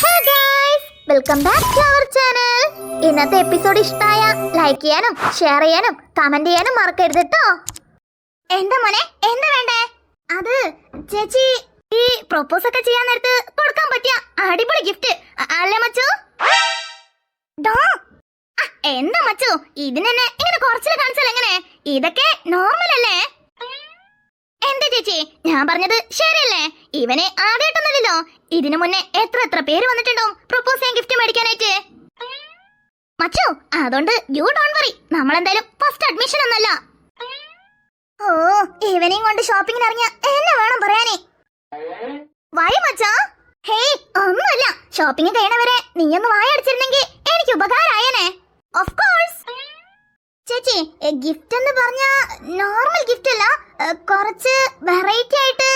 Hey guys, welcome back to our channel. ഇന്നത്തെ episode ഇഷ്ടമായ like ചെയ്യാനും ഷെയർ ചെയ്യാനും കമന്റ് ചെയ്യാനും മറക്കരുത് കേട്ടോ. എന്താ മോനെ, എന്താ വേണ്ടേ? അത് ചേച്ചി ഈ പ്രൊപ്പോസ് ഒക്കെ ചെയ്യാൻ നേരത്ത് കൊടുക്കാൻ പറ്റിയ അടിപൊളി ഗിഫ്റ്റ് അല്ലേ മച്ചു? എന്താ മച്ചു, ഇതിനെന്നെ ഇങ്ങനെ കുറച്ചില് കാണിച്ചാൽ എങ്ങനെ? ഇതൊക്കെ നോർമൽ അല്ലേ? എന്താ ചേച്ചി, ഞാൻ പറഞ്ഞത് ശരിയല്ലേ? ഇവനെ ആദ്യമായിട്ടൊന്നുമില്ലല്ലോ, ഇതിനു മുന്നേ എത്ര പേര് വന്നിട്ടുണ്ടാവും പ്രൊപ്പോസ് ചെയ്യാൻ ഗിഫ്റ്റ് മേടിക്കാനായിട്ട്. മച്ചു, അതുകൊണ്ട് യു ഡോണ്ട് വറി, നമ്മളെന്തായാലും ഫസ്റ്റ് അഡ്മിഷൻ ഒന്നല്ല. ഓ, ഇവനെയും കൊണ്ട് ഷോപ്പിങ്ങിന് ഇറങ്ങിയ എന്നെ വേണം പറയാനേ. വൈ മച്ചാ? ഹേയ് ഒന്നുമല്ല, ഷോപ്പിംഗ് കഴിയണവരെ നീയൊന്ന് വായടിച്ചിരുന്നെങ്കിൽ എനിക്ക് ഉപകാരമായേനെ. Of course. ചേച്ചി, ഗിഫ്റ്റ് എന്ന് പറഞ്ഞ നോർമൽ ഗിഫ്റ്റ് അല്ല, കുറച്ച് വെറൈറ്റി ആയിട്ട്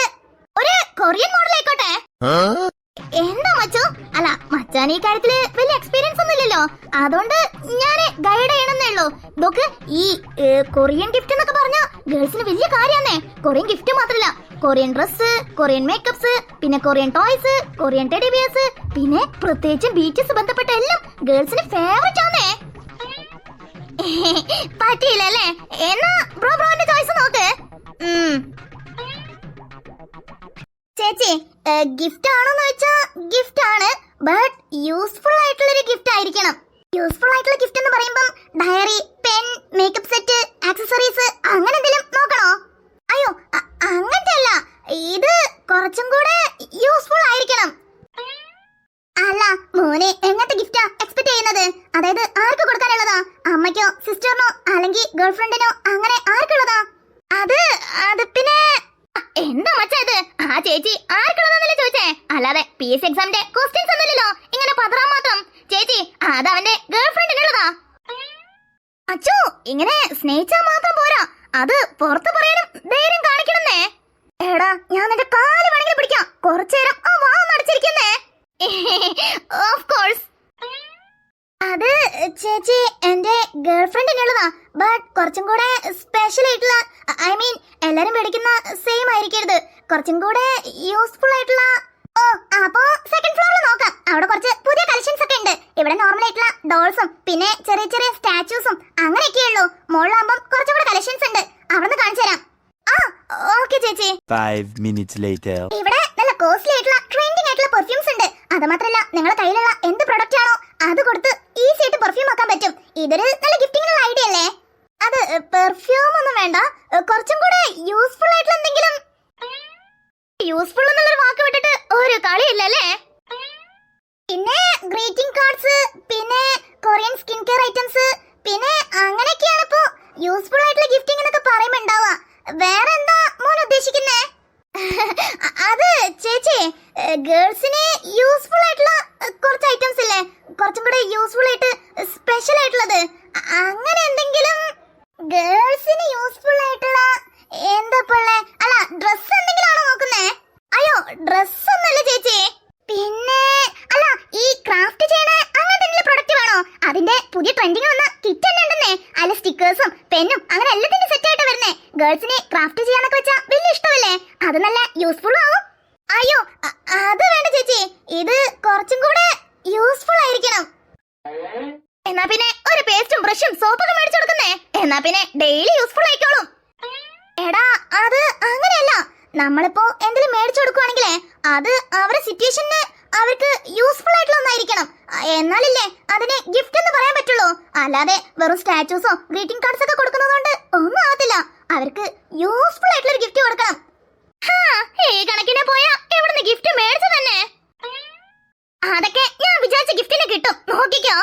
ഒരു കൊറിയൻ മോഡൽ ആയിക്കോട്ടെ. എന്താ മച്ചു? അല്ല, മച്ചാൻ ഈ കാര്യത്തില് വലിയ എക്സ്പീരിയൻസ് ഒന്നും ഇല്ലല്ലോ, അതുകൊണ്ട് ഞാൻ ഗൈഡ് ചെയ്യണമെന്നേ ഉള്ളൂ. നോക്ക്, ഈ കൊറിയൻ ഗിഫ്റ്റ് എന്നൊക്കെ പറഞ്ഞ ഗേൾസിന് വലിയ കാര്യാന്നേ. കൊറിയൻ ഗിഫ്റ്റ് മാത്രല്ല, കൊറിയൻ ഡ്രസ്, കൊറിയൻ മേക്കപ്സ്, പിന്നെ Korean toys, Korean teddy bears, പിന്നെ പ്രത്യേകിച്ചും ബീച്ചസ് ബന്ധപ്പെട്ട എല്ലാം ഗേൾസിന് ഫേവറേറ്റ് ആന്നേ. പറ്റിയില്ലല്ലേ? എന്നാ ബ്രോന്റെ ചോയ്സ് നോക്ക്. ചേച്ചി, ഗിഫ്റ്റ് ആണോന്ന് വെച്ചാ ഗിഫ്റ്റ് ആണ്, ബട്ട് യൂസ്ഫുൾ ആയിട്ടുള്ള ഒരു ഗിഫ്റ്റ് ആയിരിക്കണം. യൂസ്ഫുൾ ആയിട്ടുള്ള ഗിഫ്റ്റ് എന്ന് പറയുമ്പം diary, pen, makeup set, accessories അങ്ങനെ എന്തെങ്കിലും നോക്കണോ? അയ്യോ, അങ്ങനത്തെ അല്ല, ഇത് കുറച്ചും കൂടെ യൂസ്ഫുൾ ആയിരിക്കണം. അല്ല മോനെ, എങ്ങനത്തെ ഗിഫ്റ്റാ എക്സ്പെക്ട് ചെയ്യുന്നത്? അതായത് ആർക്ക് കൊടുക്കാനുള്ളതാ? അമ്മയ്ക്കോ, സിസ്റ്ററിനോ, അല്ലെങ്കിൽ ഗേൾഫ്രണ്ടിനോ, അങ്ങനെ ആർക്കുള്ളതാ? അത് പിന്നെ എന്താ മച്ചാ ഇത്? ആ ചേച്ചി ആർക്കുള്ളതാന്നല്ലേ ചോദിച്ചേ, അല്ലാതെ PSC എക്സാമിന്റെ ക്വസ്റ്റ്യൻസ് ഒന്നുമില്ലല്ലോ ഇങ്ങനെ പതറാൻ മാത്രം. ചേച്ചി, അത് അവന്റെ ഗേൾഫ്രണ്ടിനുള്ളതാ. അച്ചോ, ഇങ്ങനെ സ്നേഹിച്ചാ മാത്രം പോരാ, അത് പുറത്ത് പറയാനും ധൈര്യം കാണിക്കണമെന്നേ. എടാ, ഞാൻ നിന്റെ കാല് വേണമെങ്കിൽ പിടിക്കാം, കുറച്ചേരം ആ വാ നടച്ചിരിക്കുന്നേ. Of course. അത് ചേച്ചി എന്റെ ഗേൾഫ്രണ്ടിനുള്ളതാ, ബട്ട് കുറച്ചും കൂടെ സ്പെഷ്യൽ ആയിട്ടുള്ള, ഐ മീൻ എല്ലാരും മേടിക്കുന്ന സെയിം ആയിരിക്കരുത്, കുറച്ചും കൂടെ യൂസ്ഫുൾ ആയിട്ടുള്ള. ഓ, അപ്പോ സെക്കൻഡ് ഫ്ലോറിൽ നോക്കാം, അവിടെ കുറച്ച് പുതിയ കളക്ഷൻസ് ഒക്കെ ഉണ്ട്. ഇവിടെ നോർമൽ ആയിട്ടുള്ള ഡോൾസും പിന്നെ ചെറിയ ചെറിയ സ്റ്റാച്യൂസും അങ്ങനെയൊക്കെ ഉള്ളൂ. മുകളിലാകുമ്പോൾ കുറച്ചും കൂടെ കളക്ഷൻസ് ഉണ്ട്, അവിടെ കാണിച്ചു തരാം. ആ ഓക്കെ ചേച്ചി. 5 minutes later. ഇവിടെ നല്ല കോസ്റ്റ്ലി ആയിട്ടുള്ള ട്രെൻഡിങ് ആയിട്ടുള്ള പെർഫ്യൂംസ് ഉണ്ട്. അത് മാത്രമല്ല, നിങ്ങളുടെ കയ്യിലുള്ള എന്ത് പ്രൊഡക്റ്റ് ആണോ അത് കൊടുത്ത് ഈസി ആയിട്ട് പെർഫ്യൂം ആക്കാൻ പറ്റും. ഇതൊരു നല്ല ഗിഫ്റ്റിംഗിനുള്ള ഐഡിയ അല്ലേ? അത് പെർഫ്യൂം ഒന്നും വേണ്ട, കുറച്ചും കൂടെ യൂസ്ഫുൾ ആയിട്ടുള്ള എന്തെങ്കിലും. യൂസ്ഫുൾ എന്നുള്ളൊരു വാക്ക് വിട്ടിട്ട് ഒരു കളിയില്ലല്ലേ? പിന്നെ ഗ്രീറ്റിംഗ് കാർഡ്സ്, പിന്നെ കൊറിയൻ സ്കിൻ കെയർ ഐറ്റംസ്, പിന്നെ അങ്ങനെയൊക്കെയാണ് ഇപ്പോ യൂസ്ഫുൾ ആയിട്ടുള്ള ഗിഫ്റ്റിംഗ് എന്നൊക്കെ പറയുമ്പോ ഉണ്ടാവുക. വേറെ എന്താ മോൻ ഉദ്ദേശിക്കുന്നേ? അത് ചേച്ചി, ഗേൾസിന് യൂസ്ഫുൾ ആയിട്ടുള്ള കുറച്ച് ഐറ്റംസ് ഇല്ലേ, കുറച്ചും കൂടെ യൂസ്ഫുൾ ആയിട്ട് സ്പെഷ്യൽ ആയിട്ടുള്ളത്, അങ്ങനെ എന്തെങ്കിലും ഗേൾസിന് യൂസ്ഫുൾ ആയിട്ടുള്ള എന്താ പോലെ? അല്ല, ഡ്രസ് എന്തെങ്കിലും ആണോ നോക്കുന്നേ? അയ്യോ, ഡ്രസ് ഒന്നല്ല ചേച്ചി. പിന്നെ അല്ല, ഈ ക്രാഫ്റ്റ് ചെയ്യണ അങ്ങനത്തെ എന്തെങ്കിലും പ്രൊഡക്റ്റ് വേണോ? അതിന്റെ പുതിയ ട്രെൻഡിങ് വന്ന കിറ്റ് തന്നെ ഉണ്ടെന്നേ, അതിൽ സ്റ്റിക്കേഴ്സും പെന്നും അങ്ങനെ എല്ലാത്തിന്റെ സെറ്റ് ആയിട്ട് വരുന്നേ. ഗേൾസിന് ക്രാഫ്റ്റ് ചെയ്യാനൊക്കെ വെച്ചാ വലിയ ഇഷ്ടമല്ലേ, അത് നല്ല യൂസ്ഫുൾ ആവും. അയ്യോ, അത് വേണ്ട ചേച്ചി, ഇത് കുറച്ചും കൂടെ യൂസ്ഫുൾ ആയിരിക്കണം. എന്നാ പിന്നെ ഒരു പേസ്റ്റും ബ്രഷും സോപ്പൊക്കെ മേടിച്ചു കൊടുക്കുന്നേ, എന്നാ പിന്നെ ഡെയിലി യൂസ്ഫുൾ ആയിക്കോളും. എടാ, അത് അങ്ങനെയല്ല, നമ്മളിപ്പോ എന്തെങ്കിലും മേടിച്ചു കൊടുക്കുവാണെങ്കിലേ അത് അവരുടെ സിറ്റുവേഷന് അവർക്ക് യൂസ്ഫുൾ ആയിട്ടുള്ള ഒന്നായിരിക്കണം, എന്നാലല്ലേ അതിന് ഗിഫ്റ്റ് എന്ന് പറയാൻ പറ്റുള്ളൂ. അല്ലാതെ വെറും സ്റ്റാച്യൂസോ ഗ്രീറ്റിംഗ് കാർഡ്സ് ഒക്കെ കൊടുക്കുന്നതുകൊണ്ട് ഒന്നും ആവത്തില്ല. അവർക്ക് യൂസ്ഫുൾ ആയിട്ടുള്ള ഒരു ഗിഫ്റ്റ് കൊടുക്കണം. ഈ കണക്കിനെ പോയാ എവിടുന്ന് ഗിഫ്റ്റ് മേടിച്ചു തന്നെ? അതൊക്കെ ഞാൻ വിചാരിച്ച ഗിഫ്റ്റിന് കിട്ടും, നോക്കിക്കോ.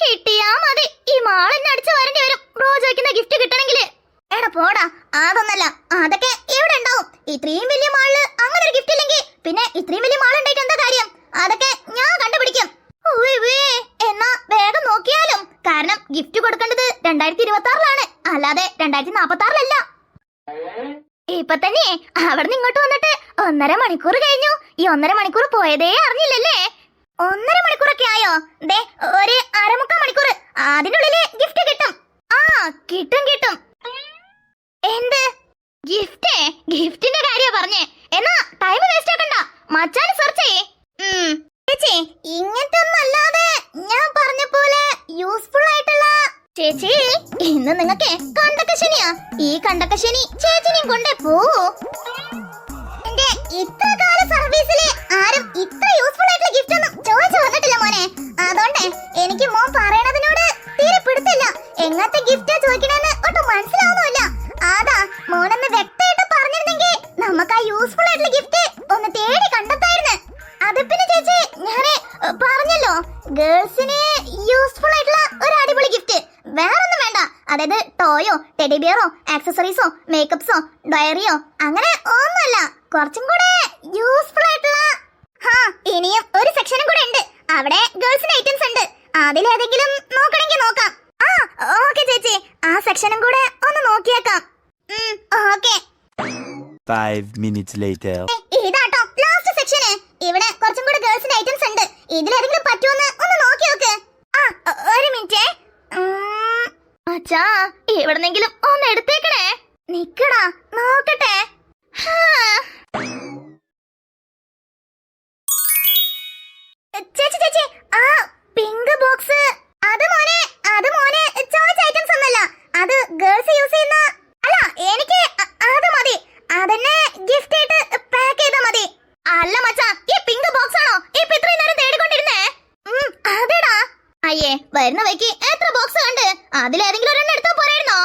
കിട്ടിയാ മതി, ഈ മാളിന് അടിച്ചു വരേണ്ടി വരും ബ്രോ ചോദിക്കുന്ന ഗിഫ്റ്റ് കിട്ടണമെങ്കില്. എടാ പോടാ, അതൊന്നല്ല, അതൊക്കെ ഇവിടെ ഉണ്ടാവും. ഇത്രയും വലിയ മാളില് അങ്ങനെ ഒരു ഗിഫ്റ്റ് ഇല്ലെങ്കിൽ പിന്നെ ഇത്രയും വലിയ മാൾ ഉണ്ടായിട്ട് എന്താ കാര്യം? അതൊക്കെ ഞാൻ കണ്ടുപിടിക്കും. എന്നാ വേഗം നോക്കിയാലും, കാരണം ഗിഫ്റ്റ് കൊടുക്കേണ്ടത് 2026-ലാണ്, അല്ലാതെ 2046-ലല്ല. ഇപ്പൊ തന്നെ അവിടുന്ന് ഇങ്ങോട്ട് വന്നിട്ട് 1.5 മണിക്കൂർ കഴിഞ്ഞു. ഈ 1.5 മണിക്കൂർ പോയതേ അറിഞ്ഞില്ലല്ലേ? 1.5 മണിക്കൂറൊക്കെ ആയോ? ദേ, ഒരു 1/4 മണിക്കൂർ, അതിനുള്ളില് ഗിഫ്റ്റ് കിട്ടും. കിട്ടും. എന്ത് ഗിഫ്റ്റ്? ഗിഫ്റ്റിന്റെ കാര്യ പറഞ്ഞേ. എന്നാ ടൈം വേസ്റ്റ് ആക്കണ്ട, മച്ചാന് സെർച്ച് ചെയ്യേ. ചേച്ചി, ഇങ്ങനത്തെ ഒന്നും അല്ലാതെ ഞാൻ പറഞ്ഞ പോലെ യൂസ്ഫുൾ ആയിട്ടുള്ള ചേച്ചി ഇന്ന് നിങ്ങൾക്ക് കണ്ടക്ക ശനിയാ. ഈ കണ്ടക്ക ശനി ചേച്ചിനെയും കൊണ്ടേ പോവൂ. എന്റെ ഇത്ര കാല സർവീസില് ആരും ഇത്ര യൂസ്ഫുൾ ആയിട്ടുള്ള ഗിഫ്റ്റ് ഒന്നും ചോദിച്ചു വന്നിട്ടില്ല മോനെ. അതുകൊണ്ട് എനിക്ക് മോൻ പറയണതിനോട് തീരെ പിടുത്തില്ല. എങ്ങനത്തെ ഗിഫ്റ്റാ ചോദിക്കണെന്ന് ഒട്ടും മനസ്സിലാവുന്നില്ല. അതാ മോനൊന്ന് വ്യക്തമായിട്ട് പറഞ്ഞിരുന്നെങ്കിൽ നമുക്ക് ആ യൂസ്ഫുൾ ആയിട്ടുള്ള ഗിഫ്റ്റ് ഒന്ന് തേടി കണ്ടെത്തായിരുന്നു. അത് പിന്നെ ചേച്ചി ഞാന് പറഞ്ഞല്ലോ, ഗേൾസിന് യൂസ്ഫുൾ ആയിട്ടുള്ള ഒരു അടിപൊളി ഗിഫ്റ്റ് വേറൊന്നും വേണ്ട. അതായത് ടോയോ, ടെഡി ബിയറോ, ആക്സസറീസോ, മേക്കപ്സോ, ഡയറിയോ അങ്ങനെ ഒന്നുമല്ല. കുറച്ചും കൂടെ യൂസ്ഫുൾ ആയിട്ടുള്ള ഇനിയും ഒരു സെക്ഷനും കൂടെ ഉണ്ട്. അവിടെ ഗേൾസിന്റെ ഐറ്റംസ് ഉണ്ട്. അതിലേതെങ്കിലും നോക്കണമെങ്കിൽ നോക്കാം. ഓക്കെ ചേച്ചി, ആ സെക്ഷനും കൂടെ ഒന്ന് നോക്കിയേക്കാം. ഓക്കെ. 5 minutes later. ഇതാട്ടോ ലാസ്റ്റ് സെക്ഷന്. ഇവിടെ കുറച്ചും കൂടെ ഗേൾസിന്റെ ഐറ്റംസ് ഉണ്ട്. ഇതിലേതെങ്കിലും പറ്റുമെന്ന് ഒന്ന് നോക്കി നോക്ക്. ഒരു മിനിറ്റ്. അച്ഛാ, എവിടെന്നെങ്കിലും ഒന്ന് എടുത്തേക്കണേ. നിക്കടാ നോക്കട്ടെ. ചേച്ചി ചേച്ചി, ആ പിങ്ക് ബോക്സ് അത് മോനെ ചോയ്സ് ഐറ്റംസ് ഒന്നല്ല. അത് ഗേൾസ് യൂസ് ചെയ്യുന്ന അല്ല. എനിക്ക് അത് മതി. അതന്നെ ഗിഫ്റ്റ് ആയിട്ട് പാക്ക് ചെയ്താ മതി. അല്ല മച്ചാ, ഈ പിങ്ക് ബോക്സ് ആണോ ഇപ്പൊ ഇത്രയും നേരം തേടിക്കൊണ്ടിരുന്നേ? അതെടാ. അയ്യേ, വരുന്ന വഴിക്ക് എത്ര ബോക്സ് കണ്ട്. അതിലേതെങ്കിലും ഒരെണ്ണം എടുത്താ പോരായിരുന്നോ?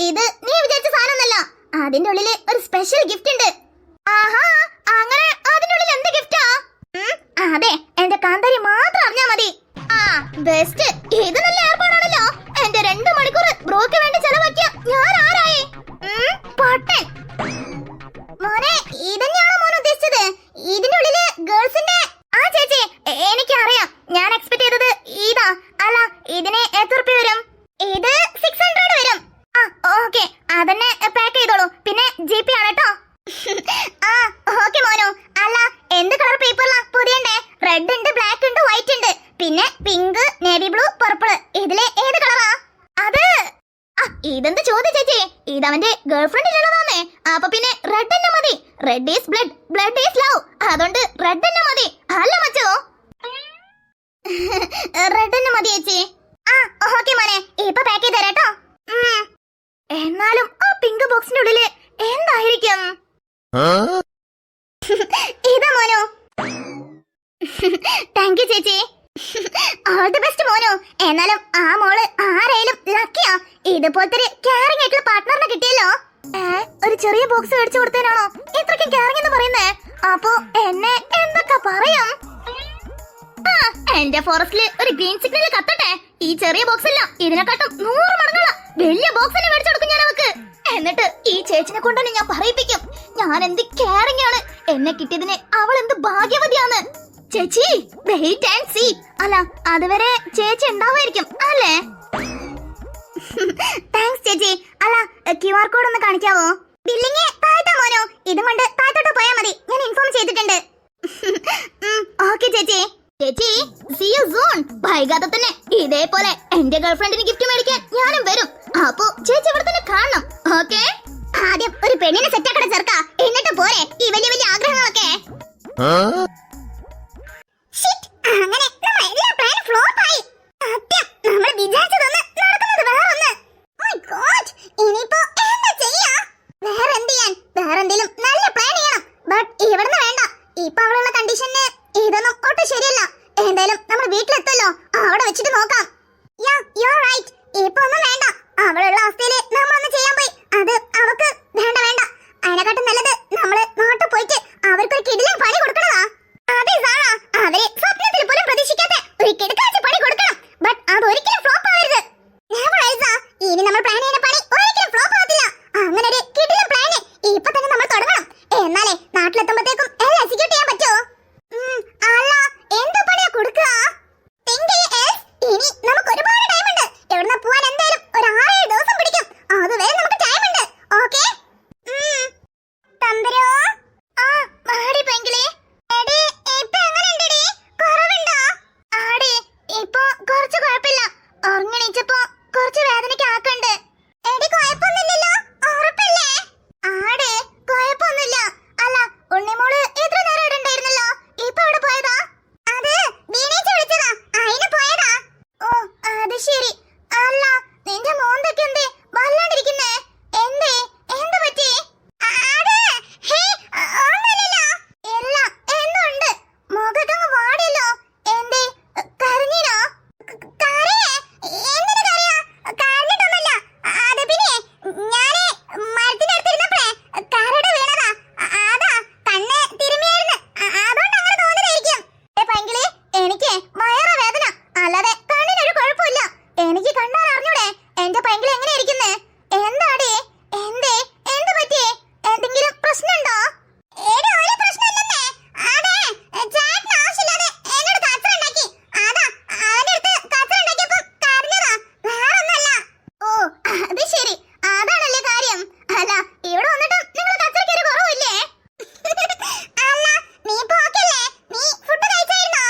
ഇത് നീ വിചാരിച്ച സാധനമൊന്നല്ല. അതിന്റെ ഉള്ളില് ഒരു സ്പെഷ്യൽ ഗിഫ്റ്റ് ഉണ്ട്. ആഹാ, അങ്ങനെ അതിന്റെ ഉള്ളിൽ എന്ത് ഗിഫ്റ്റാ? അതെ, എന്റെ കാന്താരി മാത്രം അറിഞ്ഞാ മതി. ബെസ്റ്റ്. ഇത് നല്ല ഏർപ്പാടാണല്ലോ. എന്റെ 2 മണിക്കൂർ ബ്രോക്ക് വേണ്ടി ചെലവാക്കിയ ഞാൻ ആരായി? പൊട്ടൻ മോനെ, ഇതന്നെയാണോ മോൻ ഉദ്ദേശിച്ചത്? ഇതിന്റെ ഉള്ളില് ഗേൾസിന്റെ ചേച്ചി എനിക്കറിയാം. ഞാൻ എക്സ്പെക്ട് ചെയ്തത് ഇതാ. അല്ല, ഇതിന് എത്ര രൂപ വരും? ഇത് 600 വരും. ഓക്കെ, അതന്നെ പാക്ക് ചെയ്തോളൂ. പിന്നെ GP ആണ് കേട്ടോ. ഓക്കെ മോനു. അല്ല, എന്ത് കളർ പേപ്പറിലാ പൊതിയണ്ടേ? റെഡ് ഉണ്ട്, ബ്ലാക്ക് ഉണ്ട്, വൈറ്റ് ഉണ്ട്, പിന്നെ പിങ്ക്, നേവി ബ്ലൂ, പർപ്പിൾ. ഇതിലെ ഏത് കളറാ? അത് ഇതെന്ത് ചോദ്യം ചേച്ചി? ഇതവന്റെ ഗേൾഫ്രണ്ടിലുള്ളതാന്നേ. അപ്പൊ പിന്നെ റെഡ് തന്നെ മതി. Red is blood, blood is love. അതുകൊണ്ട് റെഡ് തന്നെ മതി. അല്ല മച്ചോ? റെഡ് തന്നെ മതി ചേച്ചി. ഓക്കെ മോനെ, ഇപ്പൊ പാക്ക് ചെയ്ത് തരാട്ടോ. എന്നാലും ആ പിങ്ക് ബോക്സിന്റെ ഉള്ളില് എന്തായിരിക്കും? ഇതാ മോനു. താങ്ക് യു ചേച്ചി. ഓൾ ദി ബെസ്റ്റ് മോനു. എന്നാലും ആ മോള് ആരേലും ലക്കിയാ. ഇതുപോലത്തെ ഒരു കെയറിംഗ് ആയിട്ടുള്ള പാർട്ട്ണറിനെ കിട്ടിയല്ലോ. ഒരു ചെറിയ ബോക്സ് മേടിച്ചു കൊടുത്തതിനാണോ ഇത്രയ്ക്കും കെയറിംഗ് എന്ന് പറയുന്നേ? അപ്പൊ എന്നെ എന്തൊക്കെ പറയും? എന്റെ ഫോറസ്റ്റില് ഒരു ഗ്രീൻ സിഗ്നൽ കത്തട്ടെ. ഈ ചെറിയ ബോക്സ് അല്ല, ഇതിനെക്കാട്ടും 100 മടങ്ങുള്ള വലിയ ബോക്സ് തന്നെ മേടിച്ചു കൊടുക്കും ഞാൻ അവക്ക്. എന്നിട്ട് ഈ ചേച്ചിനെ കൊണ്ടാണ് ഞാൻ പറയിപ്പിക്കും ഞാൻ എന്ത് കെയറിംഗ് ആണ്. എന്നെ കിട്ടിയതിന് അവൾ എന്ത് ഭാഗ്യവതിയാണ്. ചേച്ചി വെയിറ്റ് ആൻഡ് സീ. അല്ല, അതുവരെ ചേച്ചി ഉണ്ടാവുമായിരിക്കും അല്ലേ? താങ്ക്സ് ചേച്ചി. അല്ല, QR കോഡ് ഒന്ന് കാണിക്കാവോ? ബില്ലിങ് താഴ്ത്താ മോനോ. ഇതും കൊണ്ട് താഴ്ത്തോട്ട് പോയാൽ മതി. ഞാൻ ഇൻഫോം ചെയ്തിട്ടുണ്ട്. ഓക്കെ ചേച്ചി. ചേച്ചി സീ യു സൂൺ. വൈകാതെ തന്നെ ഇതേപോലെ എന്റെ ഗേൾഫ്രണ്ടിന് ഗിഫ്റ്റ് മേടിക്കാൻ ഞാനും വരും. അപ്പൊ ചേച്ചി ഇവിടെ തന്നെ കാണണം. ഓക്കെ? ആദ്യം ഒരു പെണ്ണിനെ സെറ്റാക്കട ചെറുക്ക, എന്നിട്ട് പോരെ ഈ വലിയ വലിയ ആഗ്രഹങ്ങളൊക്കെ. അങ്ങനെ നമ്മുടെ എല്ലാ പ്ലാനും ഫ്ലോപ്പ് ആയി. സത്യം, നമ്മൾ വിചാരിച്ചതൊന്ന് നടക്കുന്നത് വേറൊന്ന്. മൈ ഗോഡ്, ഇനിയിപ്പോ എന്താ ചെയ്യാ? വേറെന്ത് ചെയ്യാൻ? വേറെന്തെങ്കിലും നല്ല പ്ലാൻ ചെയ്യണം. ബട്ട് ഇവിടുന്ന് വേണ്ട. ഇപ്പൊ അവളുള്ള കണ്ടീഷന് ഇതൊന്നും ഒട്ടും ശരിയല്ല. എന്തായാലും നമ്മൾ വീട്ടിലെത്തല്ലോ, അവിടെ വെച്ചിട്ട് നോക്കാം. യാ, യു ആർ റൈറ്റ്. ഇപ്പൊ ഒന്നും വേണ്ട. അവളുള്ള അവസ്ഥയില് നമ്മളൊന്നും ചെയ്യാൻ പോയി അത് അവക്ക് വേണ്ട. അതിനെക്കാട്ടും നല്ലത് നമ്മള് നാട്ടിൽ പോയിട്ട് അവർക്കൊരു കിടിലൻ പണി കൊടുക്കണതാ. അതെ സാറാ, അവരെ സ്വപ്നത്തിൽ പോലും പ്രതീക്ഷിക്കാത്ത ഒരു കിടക്കാച്ച പണി കൊടുക്കണം. ബട്ട് അത് ഒരിക്കലും ഫ്ലോപ്പ് ആവരുത്. ഇനി നമ്മൾ പ്ലാൻ ചെയ്യുന്ന പണി ഒരിക്കലും ഫ്ലോപ്പ് ആവത്തില്ല. അങ്ങനെ ഒരു കിടിലൻ പ്ലാന് ഇപ്പൊ തന്നെ നമ്മൾ തുടങ്ങണം. എന്നാലേ നാട്ടിലെത്തുമ്പോഴത്തേക്കും എല്ലാം എക്സിക്യൂട്ട് ചെയ്യാൻ പറ്റൂ. അല്ല, എന്ത് പണിയാ കൊടുക്കുക? ഇനി നമുക്ക് ഒരുപാട് ടൈം ഉണ്ട്. എവിടുന്ന പോവാൻ എന്തായാലും ഒരു 6-7 ദിവസം പിടിക്കും. അതുവരെ നമുക്ക് ടൈം ഉണ്ട്. ഓക്കെ? തമ്പരോ, ആടി പെങ്കിളി. എടി ഇപ്പൊ എങ്ങനെയുണ്ടെടി? കുറവുണ്ടോ? ആടി എനിക്കേ വയറ് വേദന, അല്ലാതെ കണ്ണിനൊരു കുഴപ്പമില്ല. എനിക്ക് കണ്ണാൻ അറിഞ്ഞൂടെ എന്റെ പൈങ്കിൾ എങ്ങനെ ഇരിക്കുന്നേ? എന്താടി? എന്തേ? എന്ത് പറ്റി? എന്തെങ്കിലും പ്രശ്നമുണ്ടോ? ഒരു പ്രശ്നമില്ലെന്നേ. അതെ, ചേട്ടൻ ആവശ്യമില്ലാതെ എന്നോട് കച്ചറ ഉണ്ടാക്കി. അതാ അവന്റെ അടുത്ത് കച്ചറ ഉണ്ടാക്കിയപ്പോ കരഞ്ഞതാ, വേറൊന്നല്ല. ഓ അത് ശരി, അതാണല്ലേ കാര്യം. അല്ല, ഇവിടെ വന്നിട്ടും നിങ്ങൾ കച്ചറയ്ക്ക് ഒരു കുറവില്ലേ? അല്ല, നീ പോക്കല്ലേ? നീ ഫുഡ് കഴിച്ചായിരുന്നോ?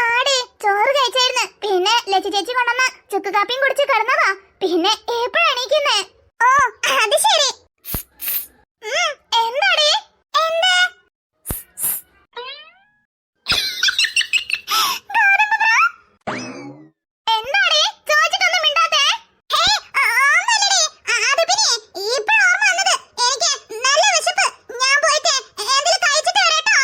ആടി, ചോറ് കഴിച്ചായിരുന്നു. പിന്നെ ലച്ചി ചേച്ചി കൊണ്ടുവന്ന ചുക്ക് കാപ്പിയും കുടിച്ച് കിടന്നതാ. പിന്നെ എപ്പോഴാ എണീക്കുന്നേ? ഓ അത് ശരി. എന്താടി? എന്താ? എന്താടി ചോദിച്ചിട്ടൊന്നും മിണ്ടാത്തെ? ഹേയ്, ഒന്നുമില്ലടി. അത് പിന്നെ ഇപ്പോഴാ ഓർമ്മ വന്നത്. എനിക്ക് നല്ല വിശപ്പ്. ഞാൻ പോയിട്ട് എന്തെങ്കിലും കഴിച്ചിട്ട് വരാട്ടോ.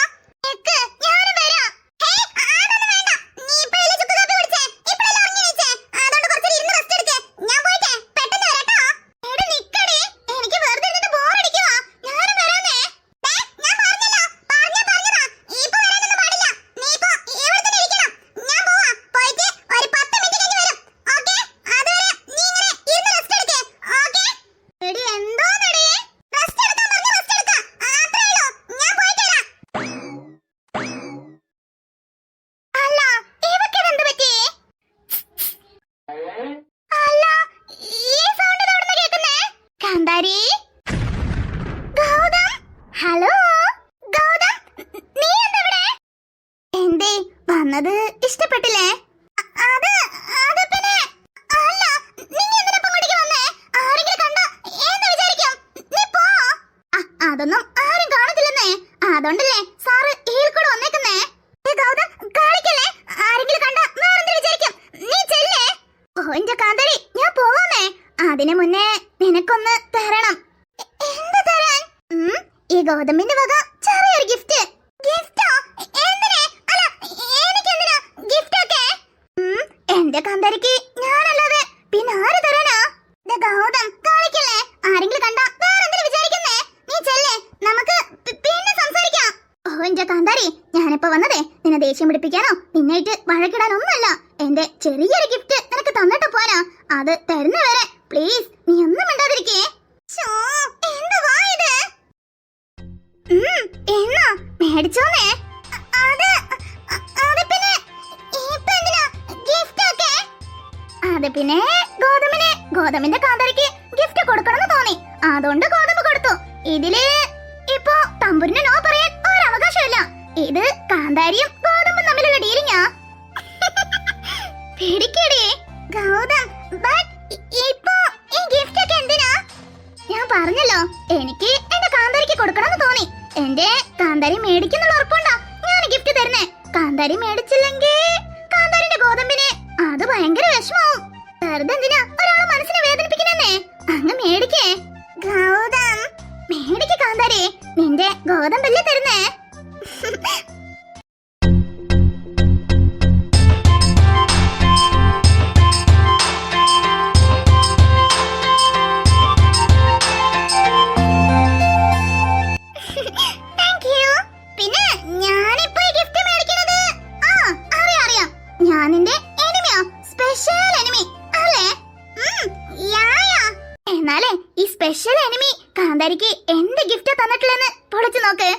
നിക്ക്, ഞാനും വരാം. ഹേയ്, അതൊന്നും വേണ്ട. നീ ഇപ്പോഴല്ലേ ചുക്ക് കാപ്പി കുടിച്ചേ? ഇപ്പോഴല്ലേ ഉറങ്ങി എണീച്ചേ? അതുകൊണ്ട് കുറച്ച് ഇരുന്ന് റെസ്റ്റ് എടുക്ക്. ഞാൻ പോയിട്ട് പെട്ടെന്ന് വരാട്ടോ. എടി നിക്കടി, എനിക്ക് വെറുതെ ഇരുന്നിട്ട് ബോറടിക്കുവാ. ഞാനും വരാന്നേ. ദേ, ഞാൻ പറഞ്ഞതാ. ഇപ്പൊ വരാനൊന്നും പാടില്ല. നീ ഇപ്പൊ ഇവിടെ തന്നെ ഇരിക്കണം. ഞാൻ പോവാ. പോയിട്ട് ഒരു 10 മിനിറ്റ് കഴിഞ്ഞ് വരും. ഓക്കേ? അതുവരെ നീ ഇങ്ങനെ ഇരുന്ന് റെസ്റ്റ് എടുക്ക്. ഓക്കേ? എടി എന്തോന്നെടി? റെസ്റ്റ് എടുക്കാൻ പറഞ്ഞ റെസ്റ്റ് എടുക്കാം. അത്രേ ഉള്ളൂ. ഞാൻ പോയിട്ട് വരാം. അല്ല, ഇവക്കിതെന്ത് പറ്റി? അല്ല, ഈ സൗണ്ട് എവിടുന്നാ കേൾക്കുന്നേ? കാന്താരി? ഗൗതം? ഹലോ ഗൗതം, നീ എന്താ ഇവിടെ? എന്തേ വന്നത്? ഇഷ്ടപ്പെട്ടില്ലേ? അത് അത് പിന്നെ അല്ല, നീ എന്തിനാ ഇപ്പൊ ഇങ്ങോട്ടേക്ക് വന്നേ? ആരെങ്കിലും കണ്ടാ എന്ത് വിചാരിക്കും? നീ പോ. അതൊന്നും ആരും കാണത്തില്ലെന്നേ. അതുകൊണ്ടല്ലേ സാറ് കൂടെ വന്നേക്കുന്നേ. ഗൗതം കളിക്കല്ലേ. ആരെങ്കിലും കണ്ടാ വേറെന്ത് വിചാരിക്കും? നീ ചെല്ലേ. ഓ എന്റെ കാന്താരി, ഞാൻ പോവാന്നേ. അതിനു മുന്നേ നിനക്കൊന്ന് തരണം. എന്ത് തരാൻ? ഈ ഗൗതമിന്റെ വക ചെറിയൊരു ഗിഫ്റ്റ്. ഗിഫ്റ്റോ? എന്തിനെ? അല്ല, എനിക്കെന്തിനാ ഗിഫ്റ്റ് ഒക്കെ? എന്റെ കാന്താരിക്ക് ഞാനല്ലാതെ പിന്നെ ആര് തരാനാ? ഗൗതം കളിക്കല്ലേ. ആരെങ്കിലും കണ്ടാ വേറെന്തിനു വിചാരിക്കുന്നേ? നീ ചെല്ലേ, നമുക്ക് പിന്നെ സംസാരിക്കാം. ഓ എന്റെ കാന്താരി, ഞാനിപ്പോ വന്നതേ നിന്നെ ദേഷ്യം പിടിപ്പിക്കാനോ നിന്നായിട്ട് വഴക്കിടാനൊന്നുമല്ല. എന്റെ ചെറിയൊരു ഗിഫ്റ്റ് നിനക്ക് തന്നിട്ട് പോരാ. അത് തരുന്നവരെ പ്ലീസ് നീ ഒന്നും മിണ്ടാതിരിക്കേ. എന്തുവാ ഇത്? എന്നാ മേടിച്ചോന്നേ. അത് അത് പിന്നെ ഇപ്പൊ എന്തിനാ ഗിഫ്റ്റ് ഒക്കെ? അത് പിന്നെ ഗോതമിന്റെ കാന്താരിക്ക് ഗിഫ്റ്റ് കൊടുക്കണമെന്ന് തോന്നി, അതുകൊണ്ട് ഗോതമ്പ് കൊടുത്തു. ഇതില് ഇപ്പൊ തമ്പുരിന് നോ പറയാൻ ഒരവകാശമില്ല. ഇത് കാന്താരിയും ഗോതമ്പും തമ്മിലുള്ള ഡീലിങ്ങാ. പിടിക്കടി ഗൗതം. ബട്ട് ഇപ്പൊ ഈ ഗിഫ്റ്റ് ഒക്കെ എന്തിനാ? ഞാൻ പറഞ്ഞല്ലോ, എനിക്ക് എന്റെ കാന്താരിക്ക് കൊടുക്കണമെന്ന് തോന്നി. എന്റെ കാന്താരി മേടിക്കുന്നുള്ള ഉറപ്പുണ്ടാ ഞാൻ ഗിഫ്റ്റ് തരുന്നേ. കാന്താരി മേടിച്ചില്ലെങ്കിൽ കാന്താരിന്റെ ഗോതമ്പിന് അത് ഭയങ്കര വിഷമാവും. വെറുതെ എന്തിനാ ഒരാളെ മനസ്സിനെ വേദനിപ്പിക്കുന്നേ? അങ്ങ് മേടിക്കേ ഗൗതം. മേടിക്ക് കാന്താരി, നിന്റെ ഗോതമ്പല്ലേ തരുന്നേ. പിന്നെ ഞാനിപ്പോ ഈ ഗിഫ്റ്റ് മേടിക്കുന്നത് അറിയാം. ഞാൻ നിന്റെ എനിമിയാ, സ്പെഷ്യൽ എനിമി അല്ലേ? എന്നാലേ ഈ സ്പെഷ്യൽ എനിമി കാന്താരിക്ക് എന്ത് ഗിഫ്റ്റ് തന്നിട്ടില്ലെന്ന് പൊളിച്ചു നോക്ക്.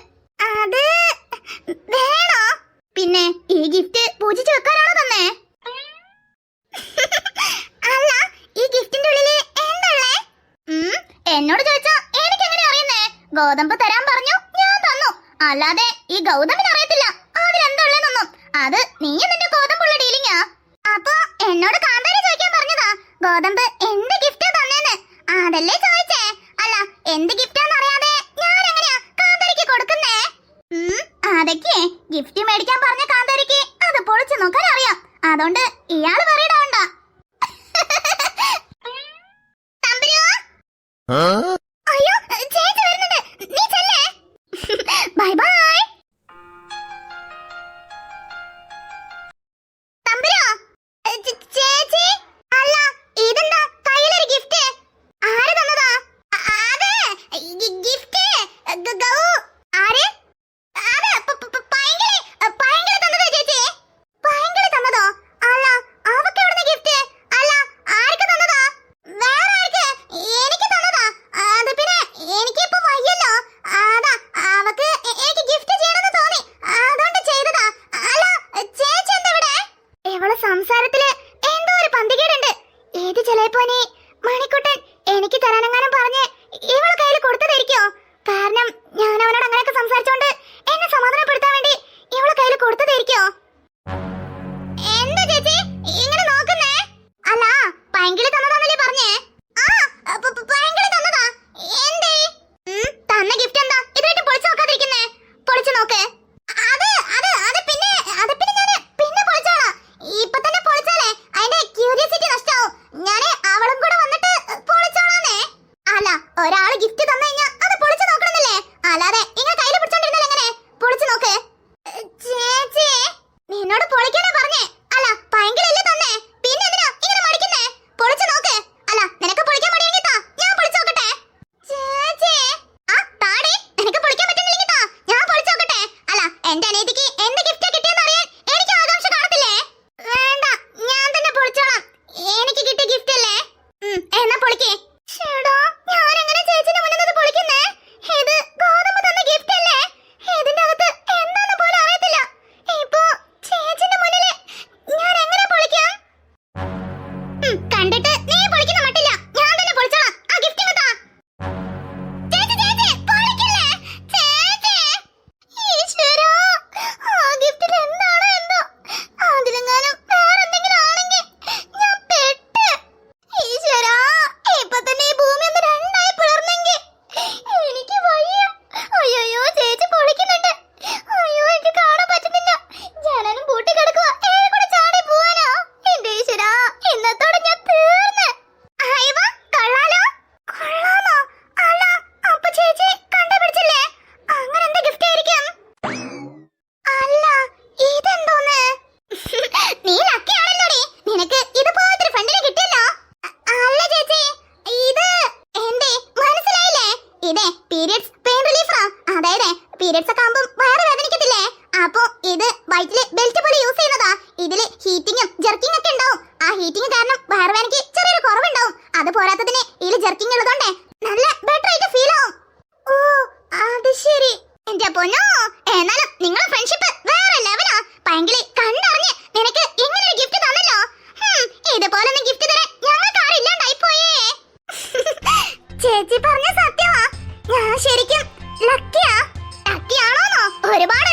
അത് വേണോ? പിന്നെ ഈ ഗിഫ്റ്റ് പൂജിച്ചു വെക്കാനാണോ തന്നെ? അല്ല, ഈ ഗിഫ്റ്റിന്റെ ഉള്ളില് എന്താള്ളേ? എന്നോട് ചോദിച്ചാ എനിക്ക് എങ്ങനെ അറിയുന്നേ? ഗോതമ്പ് തരാൻ പറഞ്ഞു, ഞാൻ തന്നു. അല്ലാതെ ഈ ഗൗതമിന് അറിയത്തില്ല അതിലെന്തുള്ളെന്നൊന്നും. അത് നീ നിന്റെ ഗോതമ്പുള്ള ഡീലിങ്ങാ. അപ്പൊ എന്നോട് കാന്താരി ചോദിക്കാൻ പറഞ്ഞതാ ഗോതമ്പ് എന്ത് ഗിഫ്റ്റാ തന്നേന്ന്. അതല്ലേ ചോദിച്ചേ? അല്ല, എന്ത് ഗിഫ്റ്റാന്ന് അറിയാതെ ഞാൻ എങ്ങനെയാ കാന്താരിക്ക് കൊടുക്കുന്നേ? അതൊക്കെ ഗിഫ്റ്റ് മേടിക്കാൻ പറഞ്ഞ കാന്താരിക്ക് അത് പൊളിച്ചു നോക്കാൻ അറിയാം. അതുകൊണ്ട് ഇയാള് പറയണ്ട. അയ്യോ, ചേച്ചി വരുന്നുണ്ട്. നീ ചെല്ലേ. Bye bye. തമ്പുരാ, ചേച്ചി. അല്ല, ഇതെന്താ കയ്യിലൊരു ഗിഫ്റ്റ്? ആര് തന്നതാ? അതെ ഗിഫ്റ്റ് ആര്? അതെ പൈങ്കിളി തന്നതാ ചേച്ചി. പൈങ്കിളി സംസാരത്തില് എന്തോ ഒരു പന്തികേടുണ്ട്. ഏത് ചെലപ്പോനെ മണിക്കുട്ടൻ എനിക്ക് തരാനെങ്ങാനും പറഞ്ഞ് ഇവളെ കയ്യിൽ കൊടുത്തതായിരിക്കോ? കാരണം ഞാൻ അവനോട് അങ്ങനെയൊക്കെ സംസാരിച്ചോണ്ട് എന്നെ സമാധാനപ്പെടുത്താൻ വേണ്ടി ഇവളെ കയ്യിൽ കൊടുത്തതായിരിക്കോ? എന്താ ചേച്ചി ഇങ്ങനെ നോക്കുന്നേ? അല്ല പൈങ്കിളി തന്നതാന്നല്ലേ പറഞ്ഞേ? ആ പൈങ്കിളി തന്നതാ. എന്തേ തന്ന ഗിഫ്റ്റ് എന്താ ഇതായിട്ട് പൊളിച്ചു നോക്കാതിരിക്കുന്നേ? പൊളിച്ചു നോക്ക്. അത് പിന്നെ ഞാൻ പിന്നെ പൊളിച്ചോളാം. ഇപ്പൊ തന്നെ പൊളിച്ചാലേ അതിന്റെ ക്യൂരിയോസിറ്റി നഷ്ടാവും. ഞാന് അവളും കൂടെ വന്നിട്ട് പൊളിച്ചോളാന്നേ. അല്ല ഒരാള് ഗിഫ്റ്റ് തന്നു കഴിഞ്ഞാൽ അത് പൊളിച്ചു നോക്കണമെന്നല്ലേ? അല്ലാതെ ഇങ്ങനെ കയ്യിൽ പിടിച്ചോണ്ടിരുന്നാൽ എങ്ങനെ? പൊളിച്ചു നോക്ക്. ചേച്ചി നിന്നോട് പൊളിക്കാനാ പറഞ്ഞേ. അല്ല പൈങ്കിളല്ലേ തന്നേ, പിന്നെ എന്തിനാ ഇങ്ങനെ മടിക്കുന്നേ? പൊളിച്ചു നോക്ക്. അല്ല നിനക്ക് പൊളിക്കാൻ മടിയെങ്കിൽ താ, ഞാൻ പൊളിച്ചു നോക്കട്ടെ. ചേച്ചി താടി, എനിക്ക് പൊളിക്കാൻ പറ്റുന്നില്ലെങ്കിൽ താ, ഞാൻ പൊളിച്ചു നോക്കട്ടെ. അല്ല എന്റെ അനിയത്തിക്ക് എന്ത് ഗിഫ്റ്റാ കിട്ടിയെന്ന് അറിയാൻ എനിക്ക് ആകാംക്ഷ കാണത്തില്ലേ? വേണ്ട, ഞാൻ തന്നെ പൊളിച്ചോളാം. എനിക്ക് കിട്ടിയ ഗിഫ്റ്റ് അല്ലേ? എന്നാ പൊളിക്കേ. ഞാൻ എങ്ങനെ ചേച്ചിന്റെ മുന്നിൽ നിന്ന് പൊളിക്കുന്നേ? ഇത് ഗോതമ്പ് തന്ന ഗിഫ്റ്റ് അല്ലേ? ഇതിന്റെ അകത്ത് എന്താന്ന് പോലും അറിയത്തില്ല. ഇപ്പോ ചേച്ചിന്റെ മുന്നില് ഞാൻ എങ്ങനെ പൊളിക്കാം? കണ്ടിട്ട് നീ പൊളിക്കുന്ന മട്ടില്ല, ഞാൻ തന്നെ പൊളിച്ചോളാം. ആ ഗിഫ്റ്റ് ഇങ്ങ് താ. ചേച്ചി പൊളിക്കില്ലേ? ചേച്ചി ഈശ്വരാ, ആ ഗിഫ്റ്റിൽ എന്താണോ എന്തോ, അതിലെങ്ങാനും വേറെന്തെങ്കിലും ആണെങ്കിൽ ഞാൻ പെട്ട്. ഈശ്വരാ, ഇപ്പൊ തന്നെ ഈ ഭൂമി ഒന്ന് രണ്ടായി പിളർന്നെങ്കിൽ എനിക്ക് വയ്യ. അയ്യോ ചേച്ചി പൊളിക്കുന്നുണ്ട്. അയ്യോ എനിക്ക് കാണാൻ പറ്റുന്നില്ല. ജനലും പൂട്ടി കിടക്കുക. കൂടെ ചാടി പോവാനോ? എന്റെ ഈശ്വരാ, ഇന്നത്തോടെ ഞാൻ തീർന്ന്. അയ്യോ കൊള്ളാലോ. കൊള്ളാമോ? അല്ല അപ്പൊ ചേച്ചി കണ്ടുപിടിച്ചില്ലേ? അങ്ങനെ എന്താ ഗിഫ്റ്റ് ആയിരിക്കും? അല്ല ഇതെന്തോന്ന്? നീ ലക്കി ആണല്ലോടി, നിനക്ക് ഇതുപോലത്തെ ഫ്രണ്ടിനെ കിട്ടിയല്ലോ. അല്ല ചേച്ചി, ഇത് എന്തേ മനസ്സിലായില്ലേ? ഇതേ പീരിയഡ്സ് പെയിൻ റിലീഫാ. അതായത് പീരിയഡ്സ് ഒക്കെ ആകുമ്പോൾ വയറ് വേദനിക്കത്തില്ലേ? അപ്പൊ ഇത് വയറ്റില് ബെൽറ്റ് പോലെ യൂസ് ചെയ്യുന്നതാ. ഇതില് ഹീറ്റിങ്ങും ജെർക്കിംഗ് ഒക്കെ ഉണ്ടാവും. ആ ഹീറ്റിംഗ് കാരണം വയറുവേദനയ്ക്ക് ചെറിയൊരു കുറവുണ്ടാവും. അത് പോരാത്തതിന് ഇതില് ജെർക്കിംഗ് ഉള്ളതുകൊണ്ട് നല്ല ബെറ്റർ ആയിട്ട് ഫീൽ ആവും. ഓ അത് ശരി. എന്റെ പൊന്നോ, എന്നാലും നിങ്ങളെ ഫ്രണ്ട്ഷിപ്പ് വേറെ ലെവലാ. പൈങ്കിളി കണ്ടറിഞ്ഞ് നിനക്ക് ഇങ്ങനെ ഒരു ഗിഫ്റ്റ് തന്നല്ലോ. ഇതുപോലൊന്നും ഗിഫ്റ്റ് തരാൻ ഞങ്ങൾക്ക് ആരും ഇല്ലാണ്ടായി പോയേ. ചേച്ചി പറഞ്ഞ സത്യമാ. ഞാൻ ശരിക്കും ലക്കിയാ. ലക്കിയാണോന്നോ? ഒരുപാട്